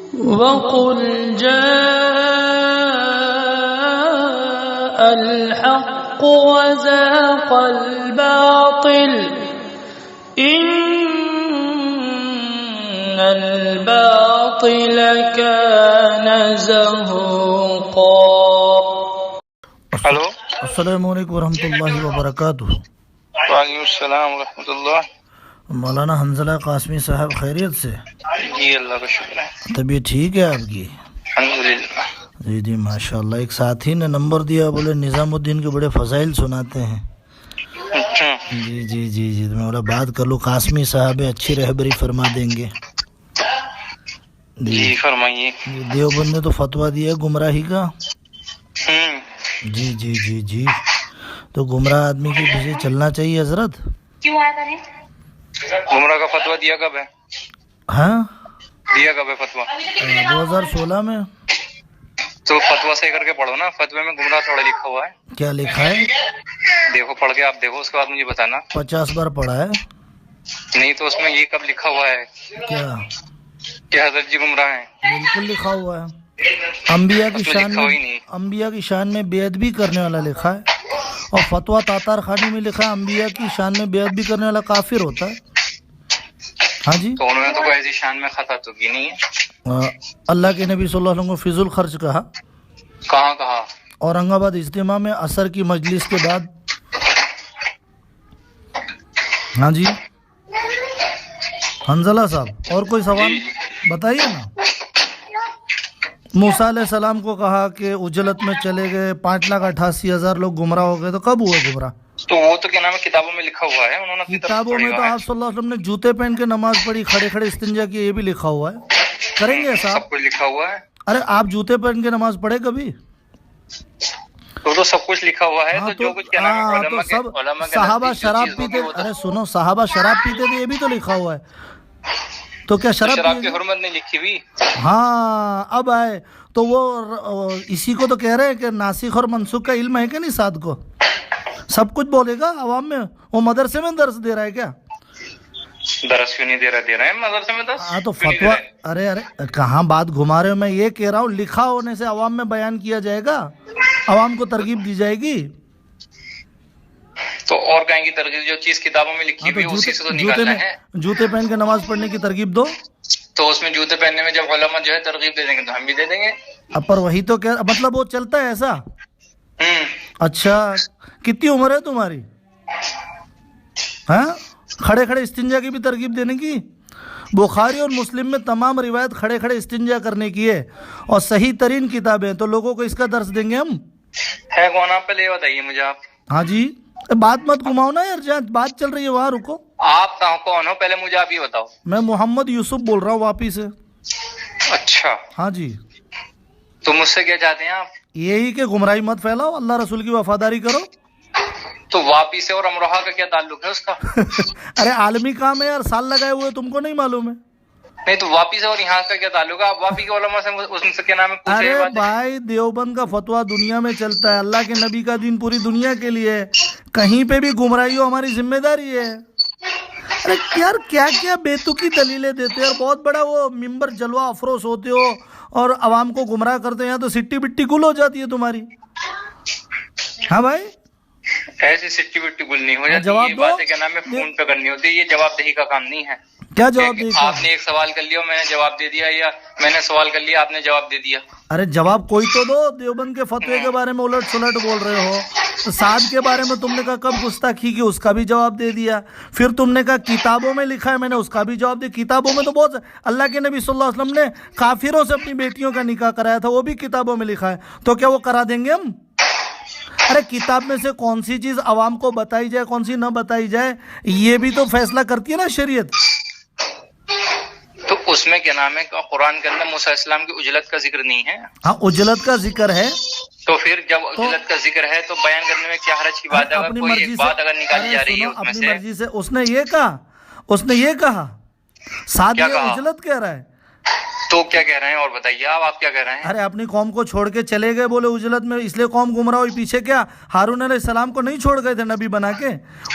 वक़ुल जाअल हक़्क़ वज़ाक़ल बातिल इन्नल बातिल कान ज़हूक़ा। हेलो, अस्सलामु अलैकुम वरहमतुल्लाहि वबरकातुहू। वालेकुम सलाम रहमतुल्लाह। मौलाना हंजला कासमी साहब खैरियत से? जी अल्लाह का शुक्र है, तबीयत ठीक है आपकी? अल्हम्दुलिल्लाह। जी जी माशाल्लाह। एक साथी ने नंबर दिया, बोले निज़ामुद्दीन के बड़े फजाइल सुनाते हैं। अच्छा, जी जी जी जी तो मैं बोला बात कर लूँ, कासमी साहब है, अच्छी रहबरी फरमा देंगे। जी फरमाइए। जी, देवबंद ने तो फतवा दिया है गुमराही का। जी जी जी जी तो गुमराह आदमी के पीछे चलना चाहिए हजरत? क्यों आया करें? गुमराह का फतवा दिया कब है? हाँ, दिया कब है फतवा? 2016 में। तो फतवा सही करके पढ़ो ना, फतवे में गुमराह थोड़ा लिखा हुआ है। क्या लिखा है? देखो, पढ़ के आप देखो, उसके बाद मुझे बताना। 50 बार पढ़ा है। नहीं तो उसमें ये कब लिखा हुआ है क्या? कि हजरत जी गुमराह हैं? बिल्कुल लिखा हुआ है। अंबिया की उसमें शान लिखा हुआ ही में, नहीं। अंबिया की शान में बेअद भी करने वाला लिखा है, और फतवा तातार खानी में लिखा है अंबिया की शान में बेअद भी करने वाला काफिर होता है। हाँ जी, तो उन्होंने तो कोई ऐसी शान में खता तो की नहीं है। अल्लाह के नबी सल्लल्लाहु अलैहि वसल्लम को फिजुल खर्च कहा। कहाँ कहा? औरंगाबाद इज्तिमा में असर की मजलिस के बाद। हाँ जी हंजला साहब, और कोई सवाल बताइए ना। मूसा अलैहिस्सलाम को कहा कि उजलत में चले गए, 5,88,000 लोग गुमराह हो गए, तो कब हुए गुमराह? तो वो तो क्या नाम है, किताबों में लिखा हुआ है, उन्होंने अपनी तरफ से किताबों पढ़ी में तो हुआ है। आप सल्लल्लाहु अलैहि वसल्लम ने जूते पहन के नमाज पढ़ी, खड़े खड़े इस्तिंजा किए, ये भी लिखा हुआ है। करेंगे ऐसा आप? सब कुछ लिखा हुआ है। अरे आप जूते पहन के नमाज पढ़े कभी? तो सब कुछ लिखा हुआ है। हाँ तो जो कुछ क्या नाम है, हाँ, तो उलमा सब के साहबा नजदीक जो शराब चीज़ होगी पीते। वो तो- अरे सुनो, साहबा शराब पीते थे, ये भी तो लिखा हुआ है। तो क्या शराब शराब की हुर्मत नहीं लिखी हुई? हाँ अब आए तो वो इसी को तो कह रहे हैं कि नासिख और मनसूख का इल्म है कि नहीं साद को? सब कुछ बोलेगा अवाम में। वो मदरसे में दर्स दे रहा है क्या? दरस क्यों नहीं दे रहे हैं मदरसे में दरस? हाँ तो क्यों नहीं दे फतवा, रहे? अरे अरे कहाँ बात घुमा रहे हो? मैं ये कह रहा हूँ लिखा होने से अवाम में बयान किया जाएगा, अवाम को तरगीब दी जाएगी। तो और कहेंगी तरकीब, जो चीज किताबों में लिखी हाँ हुई तो है उसी से तो जूते निकालना में, है। जूते पहन के नमाज पढ़ने की तरगीब दो। तो उसमें जूते पहनने में जब उलमा जो है तरकीब दे देंगे तो हम भी दे देंगे। अब पर वही तो कह, मतलब वो चलता है ऐसा? अच्छा, कितनी उम्र है तुम्हारी? हाँ, खड़े खड़े इस्तिंजा की भी तरकीब देने की? बुखारी और मुस्लिम में तमाम रिवायत खड़े खड़े इस्तिंजा करने की है, और सही तरीन किताबें, तो लोगों को इसका दर्स देंगे हम। है कौन आप? पहले ये बताइए मुझे आप। हाँ जी, बात मत घुमाओ ना यार, जहाँ बात चल रही है वहाँ रुको। आप कौन हो पहले मुझे आप ये बताओ। मैं मोहम्मद यूसुफ बोल रहा हूँ वापी से। अच्छा, हाँ जी, तो मुझसे क्या चाहते हैं आप? यही कि गुमराही मत फैलाओ, अल्लाह रसूल की वफादारी करो। तो वापी से और अमरोहा का क्या ताल्लुक है उसका? अरे आलमी काम है यार, साल लगाए हुए, तुमको नहीं मालूम है? नहीं तो वापी से और यहाँ का क्या ताल्लुक है? आप वापी के उलमा से उनसे क्या नाम है पूछे ये अरे बात है? भाई देवबंद का फतवा दुनिया में चलता है, अल्लाह के नबी का दिन पूरी दुनिया के लिए है, कहीं पे भी गुमराही हो हमारी जिम्मेदारी है। अरे यार क्या क्या बेतुकी दलीलें देते हो यार, बहुत बड़ा वो मिंबर जलवा अफरोस होते हो और आवाम को गुमराह करते हो, यहाँ तो सिट्टी बिट्टी गुल हो जाती है तुम्हारी। हाँ भाई, ऐसी सिट्टी बिट्टी गुल नहीं हो जाती। जवाब ये दो। बातें क्या नाम है फोन पे करनी होती है, ये जवाबदेही का काम नहीं है। क्या जवाब देगा? आपने एक सवाल कर लिया मैंने जवाब दे दिया, या मैंने सवाल कर लिया आपने जवाब दे दिया। अरे जवाब कोई तो दो। देवबंद के फतवे के बारे में उलट सुलट बोल रहे हो, तो साद के बारे में तुमने कहा कब गुस्ताखी की, उसका भी जवाब दे दिया। फिर तुमने कहा किताबों में लिखा है, मैंने उसका भी जवाब दिया। किताबों में तो बहुत, अल्लाह के नबी सल्लल्लाहु अलैहि वसल्लम ने काफिरों से अपनी बेटियों का निकाह कराया था, वो भी किताबों में लिखा है, तो क्या वो करा देंगे हम? अरे किताब में से कौन सी चीज अवाम को बताई जाए, कौन सी न बताई जाए, ये भी तो फैसला करती है ना शरीयत। तो उसमें क्या नाम है, कुरान के अंदर मूसा इस्लाम की उजलत का जिक्र नहीं है? हाँ उजलत का जिक्र है। तो फिर जब उजलत का जिक्र है तो बयान करने में क्या हरज की बात है? अगर कोई एक बात अगर निकाली जा रही है उसमें अपनी से, मर्जी से उसने ये कहा, साथ क्या ये कहा? उजलत कह रहा है। तो क्या कह रहे हैं और बताइए आप क्या कह रहे हैं? अरे अपनी कौम को छोड़ के चले गए, बोले उजलत में, इसलिए कौम गुमराह हुई। पीछे क्या हारून अलैहिस्सलाम को नहीं छोड़ गए थे नबी बना के?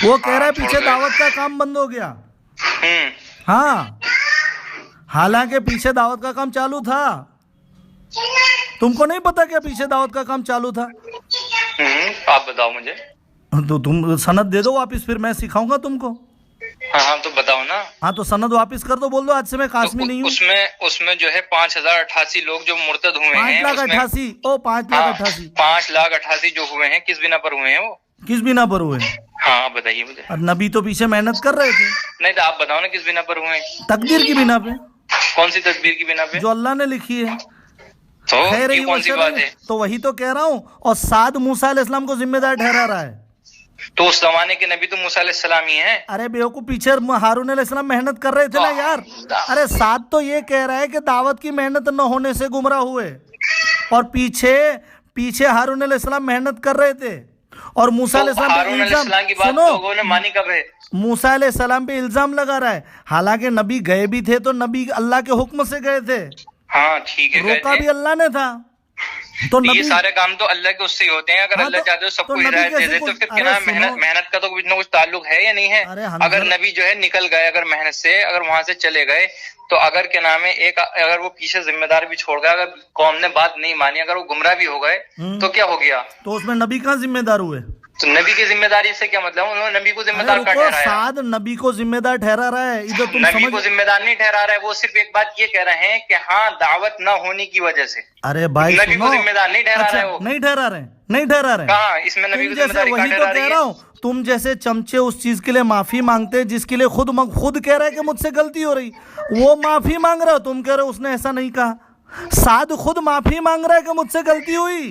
वो कह रहा है पीछे दावत का काम बंद हो गया। हाँ हालांकि पीछे दावत का काम चालू था। तुमको नहीं पता क्या पीछे दावत का काम चालू था? आप बताओ मुझे। तो तुम सनद दे दो वापिस, फिर मैं सिखाऊंगा तुमको। हाँ तो बताओ ना। हाँ तो सनद वापिस कर दो, बोल दो आज से मैं कासमी नहीं हूँ। उसमें जो है 5088 लोग जो मुर्तद हुए हैं, 5,88,000 ओ 5,88,000 5,88,000 जो हुए हैं, किस बिना पर हुए हैं वो? किस बिना पर हुए? हाँ आप बताइए मुझे। और नबी तो पीछे मेहनत कर रहे थे। नहीं तो आप बताओ ना किस बिना पर हुए? तकदीर की बिना पे। कौन सी तकदीर की बिना पे? जो अल्लाह ने लिखी है। तो खैर ये कौन सी बात है? तो वही तो कह रहा हूँ। और साद मूसा अलैहिस्सलाम को जिम्मेदार ठहरा रहा है। तो उस जमाने के नबी तो मूसा अलैहिस्सलाम ही हैं। अरे बेवकूफ, पीछे हारून अलैहिस्सलाम मेहनत कर रहे थे ना यार। अरे साद तो ये कह रहा है कि दावत की मेहनत न होने से गुमराह हुए, और पीछे हारून अलैहिस्सलाम मेहनत कर रहे थे। और मूसा अलैहिस्सलाम पे इल्जाम, सुनो, लोगों ने मानी कब है? मूसा अलैहिस्सलाम पे इल्जाम लगा रहा है। हालांकि नबी गए भी थे तो नबी अल्लाह के हुक्म से गए थे। हाँ ठीक है, रोका भी अल्लाह ने था। तो ये सारे काम तो अल्लाह के उससे ही होते हैं। अगर अल्लाह चाहते हो सबको हिदायत दे दे तो फिर क्या मेहनत का तो कुछ ना कुछ ताल्लुक है या नहीं है? अगर नबी जो है निकल गए अगर मेहनत से, अगर वहां से चले गए, तो अगर क्या नाम है एक अगर वो पीछे जिम्मेदार भी छोड़ गया, अगर कौम ने बात नहीं मानी, अगर वो गुमराह भी हो गए तो क्या हो गया? तो उसमें नबी कहाँ जिम्मेदार हुए? तो नबी की जिम्मेदारी से क्या मतलब? उन्होंने नबी को जिम्मेदार ठहराया। साद नबी को जिम्मेदार ठहरा रहा है। इधर तुम नबी को जिम्मेदार नहीं ठहरा रहा है, वो सिर्फ एक बात ये कह रहे हैं कि हाँ दावत न होने की वजह से। अरे भाई नबी को जिम्मेदार नहीं ठहरा रहे। वो नहीं ठहरा रहे। कहाँ इसमें नबी को जिम्मेदारी वही तो कह रहा हूँ। तुम जैसे चमचे उस चीज के लिए माफी मांगते हैं जिसके लिए खुद कह रहा है कि मुझसे गलती हो रही, वो माफी मांग रहा हो, तुम कह रहे हो उसने ऐसा नहीं कहा। साद खुद माफी मांग रहा है कि मुझसे गलती हुई,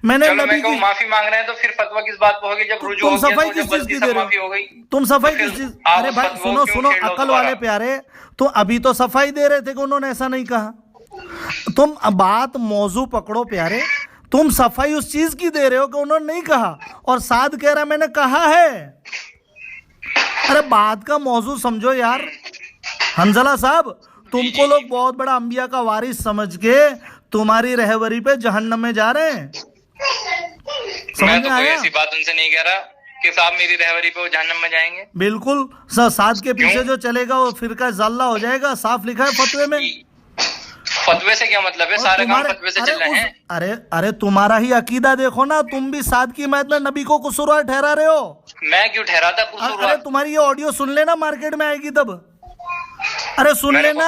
मैंने नबी की माफी मांग रहे हैं, तो फिर फतवा किस बात पर होगी? जब रुजू तुम सफाई किस चीज की दे रहे हो? तुम सफाई किस चीज? अरे भाई सुनो अकल वाले प्यारे, तो अभी तो सफाई दे रहे थे कि उन्होंने ऐसा नहीं कहा। तुम बात मौजू पकड़ो प्यारे। तुम सफाई उस चीज की दे रहे हो कि उन्होंने नहीं कहा, और साद कह रहा मैंने कहा है। अरे बात का मौजू समझो यार। हंजला साहब, तुमको लोग बहुत बड़ा अंबिया का वारिस समझ के तुम्हारी रहबरी पे जहन्नम में जा रहे हैं। मैं तो कोई ऐसी बात उनसे नहीं कह रहा कि साहब मेरी रहबरी पे वो जहन्नम में जाएंगे। बिल्कुल, साद के पीछे जो चलेगा वो फिरका जल्ला हो जाएगा। साफ लिखा है फतवे में। फतवे से क्या मतलब है? सारे काम फतवे से चल रहे हैं। अरे तुम्हारा ही अकीदा देखो ना। तुम भी साद की हिमायत में नबी को कसूरवार ठहरा रहे हो। मैं क्यों ठहराता कसूरवार? अरे तुम्हारी ये ऑडियो सुन लेना, मार्केट में आएगी तब। अरे सुन लेना।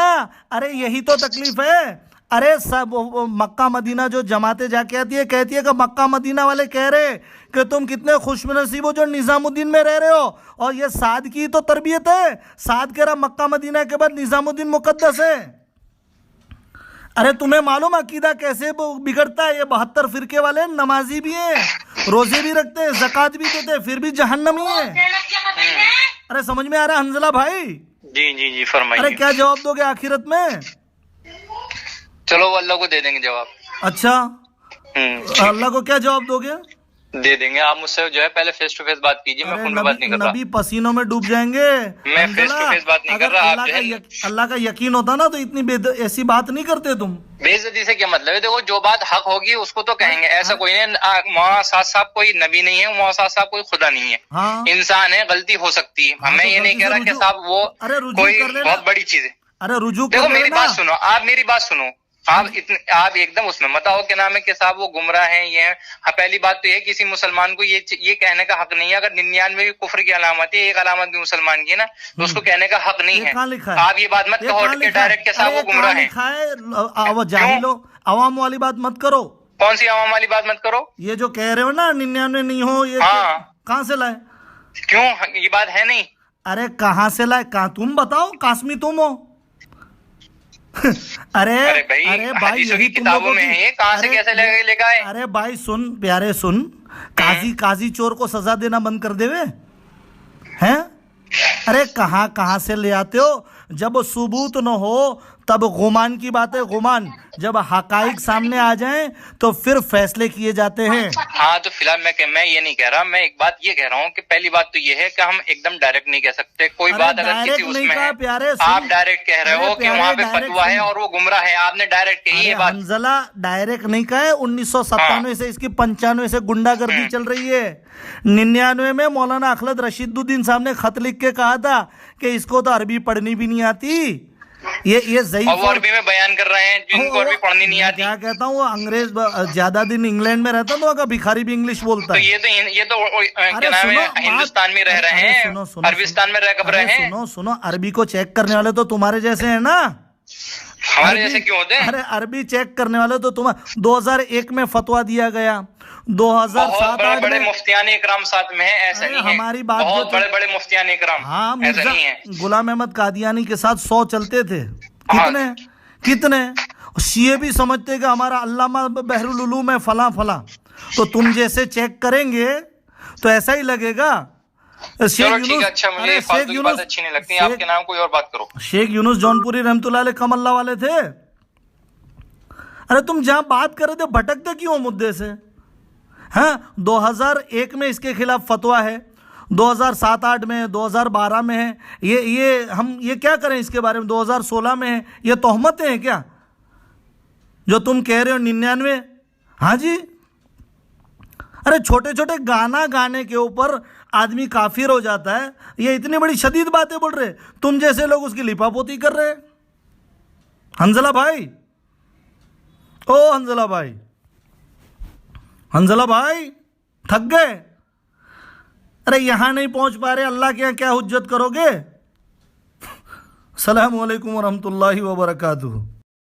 अरे यही तो तकलीफ है। अरे सब मक्का मदीना जो जमाते जाके आती है, कहती है कि मक्का मदीना वाले कह रहे कि तुम कितने खुशनसीब हो जो निजामुद्दीन में रह रहे हो, और ये साद की तो तरबियत है। साद कह रहा मक्का मदीना के बाद निजामुद्दीन मुकद्दस है। अरे तुम्हें मालूम अकीदा कैसे बिगड़ता है? ये 72 फिरके वाले नमाजी भी हैं, रोजे भी रखते हैं, ज़कात भी देते हैं, फिर भी जहन्नमी है। अरे समझ में आ रहा है हंजला भाई? जी फरमाइए। अरे क्या जवाब दोगे आखिरत में? चलो अल्लाह को दे देंगे जवाब। अच्छा, अल्लाह को क्या जवाब दोगे? दे देंगे। आप मुझसे जो है पहले फेस टू फेस बात कीजिए। मैं फोन पे बात नहीं कर रहा। नबी पसीनों में डूब जाएंगे। मैं फेस टू फेस बात नहीं कर रहा। अल्लाह का यकीन होता ना तो इतनी ऐसी बात नहीं करते तुम। बेइज्जती से क्या मतलब है? देखो जो बात हक होगी उसको तो कहेंगे। ऐसा कोई नहीं, मौलाना साहब कोई नबी नहीं है, मौलाना साहब कोई खुदा नहीं है। इंसान है, गलती हो सकती है। मैं ये नहीं कह रहा कि साहब वो कोई बहुत बड़ी चीज है। अरे रुजू देखो मेरी बात सुनो, आप मेरी बात सुनो। आप एकदम उसमें मत आओ कि नाम है कि साहब वो गुमराह हैं, ये हैं। हाँ, पहली बात तो ये किसी मुसलमान को ये कहने का हक नहीं है। अगर 99 भी कुफ्र की अलामत है, एक अलामत भी मुसलमान की है ना, तो उसको कहने का हक नहीं है। आप ये बात मत कहो कि डायरेक्ट के साहब वो गुमराह है। जाहिलो अवाम वाली बात मत करो। कौन सी अवाम वाली बात मत करो? ये जो कह रहे हो ना 99 नहीं हो, ये कहाँ से लाए? क्यों ये बात है नहीं? अरे कहाँ से लाए? कहाँ तुम बताओ, कासमी तुम हो। अरे भाई यही किताबों में है, ये कहाँ से कैसे लेकर आए? अरे भाई सुन प्यारे सुन, काजी चोर को सजा देना बंद कर देवे हैं? अरे कहाँ से ले आते हो? जब सबूत न हो तब गुमान की बात है, गुमान। जब हकाइक सामने आ जाएं तो फिर फैसले किए जाते हैं। हाँ तो फिलहाल मैं ये नहीं कह रहा। मैं एक बात ये कह रहा हूँ कि पहली बात तो ये है कि हम एकदम डायरेक्ट नहीं कह सकते कोई बात। अगर किसी उसमें है, आप डायरेक्ट कह रहे हो कि वहाँ पे फतवा है और वो गुमराह है, आपने डायरेक्ट कही ये बात। हंजला डायरेक्ट नहीं कहा है। 1997 से इसकी 95 से गुंडागर्दी चल रही है। 99 में मौलाना अखलद रशीदुद्दीन साहब ने खत लिख के कहा था कि इसको तो अरबी पढ़नी भी नहीं आती, ये ज़ईफ और वो अरबी में बयान कर रहे हैं जिनको अरबी पढ़नी नहीं आती। क्या कहता हूँ, वो अंग्रेज ज्यादा दिन इंग्लैंड में रहता तो भिखारी भी इंग्लिश बोलता तो है। ये तो क्या नाम है, हिंदुस्तान में रह रहे हैं, अरबिस्तान में रह कब रहे हैं। सुनो, अरबी को चेक करने वाले तो तुम्हारे जैसे हैं ना, हमारे जैसे क्यों होते हैं? अरे अरबी चेक करने वाले तो तुम 2001 में फतवा दिया गया, 2007-8 बड़े में मुफ्तियान इकराम साथ में है, ऐसा नहीं है। हमारी बात बहुत बड़े बड़े मुफ्तियान इकराम, हाँ, ऐसा मिर्जा नहीं है। गुलाम अहमद कादियानी के साथ 100 चलते थे। कितने शिये भी समझते कि हमारा अल्लामा बहरुल उलूम है फला फला, तो तुम जैसे चेक करेंगे तो ऐसा ही लगेगा। चलो ठीक है, अच्छा, मुझे फालतू की बात अच्छी नहीं लगती। आपके नाम कोई और बात करो। शेख यूनुस जौनपुरी रहमतुल्लाह अलैह कमल्ला वाले थे। अरे तुम जहां बात कर रहे थे भटकते क्यों मुद्दे से? हाँ, 2001 में इसके खिलाफ फतवा है, 2007-8 में, 2012 में है। ये हम ये क्या करें इसके बारे में? 2016 में है। ये तोहमतें हैं क्या जो तुम कह रहे हो? 99? हाँ जी। अरे छोटे छोटे गाना गाने के ऊपर आदमी काफिर हो जाता है, ये इतनी बड़ी शदीद बातें बोल रहे, तुम जैसे लोग उसकी लिपापोती कर रहे हैं। हंजला भाई, ओ हंजला भाई, हंजला भाई थक गए? अरे यहां नहीं पहुंच पा रहे, अल्लाह के यहां क्या हुज्जत करोगे? अस्सलामु अलैकुम वरहमतुल्लाहि वबरकातुहू।